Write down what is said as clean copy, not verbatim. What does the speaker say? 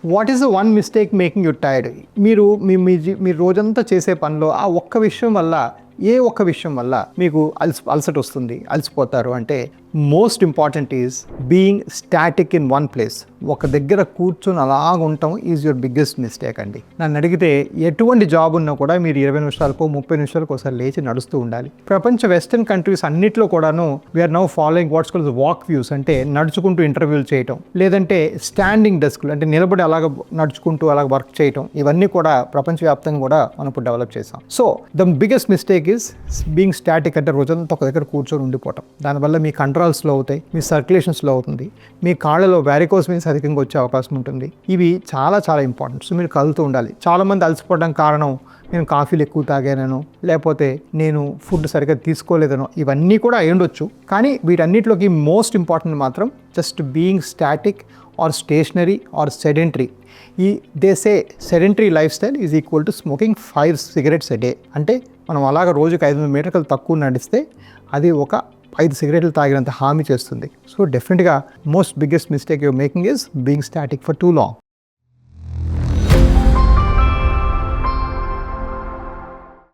What is the one mistake making you tired? మీరు మీ రోజంతా చేసే పనిలో ఆ ఒక్క విషయం వల్ల, ఏ ఒక్క విషయం వల్ల మీకు అలసట వస్తుంది, అలసిపోతారు అంటే most important is being static in one place. ఒక దగ్గర కూర్చొని అలాగ ఉండటం ఈజ్ యువర్ బిగ్గెస్ట్ మిస్టేక్ అండి. నన్ను అడిగితే ఎటువంటి జాబ్ ఉన్నా కూడా మీరు 20 నిమిషాలకో 30 నిమిషాలకు ఒకసారి లేచి నడుస్తూ ఉండాలి. ప్రపంచ వెస్టర్న్ కంట్రీస్ అన్నిట్లో కూడాను we're now following what's called walk views, అంటే నడుచుకుంటూ ఇంటర్వ్యూలు చేయటం, లేదంటే స్టాండింగ్ డెస్క్లు అంటే నిలబడి అలాగ నడుచుకుంటూ అలాగ వర్క్ చేయటం, ఇవన్నీ కూడా ప్రపంచవ్యాప్తంగా కూడా మనం ఇప్పుడు డెవలప్ చేసాం. So the biggest mistake is being static, అంటే రోజంతా ఒక దగ్గర కూర్చొని ఉండిపోవటం. దానివల్ల మీ కంట్రోల్ స్లో అవుతాయి, మీ సర్క్యులేషన్ స్లో అవుతుంది, మీ కాళ్ళలో వ్యారికోస్ వెయిన్స్ అధికంగా వచ్చే అవకాశం ఉంటుంది. ఇవి చాలా చాలా ఇంపార్టెంట్. సో మీరు కదులుతూ ఉండాలి. చాలామంది అలసిపోవడానికి కారణం నేను కాఫీలు ఎక్కువ తాగానో, లేకపోతే నేను ఫుడ్ సరిగ్గా తీసుకోలేదనో, ఇవన్నీ కూడా అయి ఉండొచ్చు. కానీ వీటన్నిటిలోకి మోస్ట్ ఇంపార్టెంట్ మాత్రం just being static or stationary or sedentary. They say sedentary lifestyle is equal to smoking 5 cigarettes a day. అంటే మనం అలాగ రోజుకి 500 మీటర్లు తక్కువ నడిస్తే అది ఒక 5 సిగరెట్లు తాగినంత హామీ చేస్తుంది. సో డెఫినెట్గా most biggest mistake you're making is being static for too long.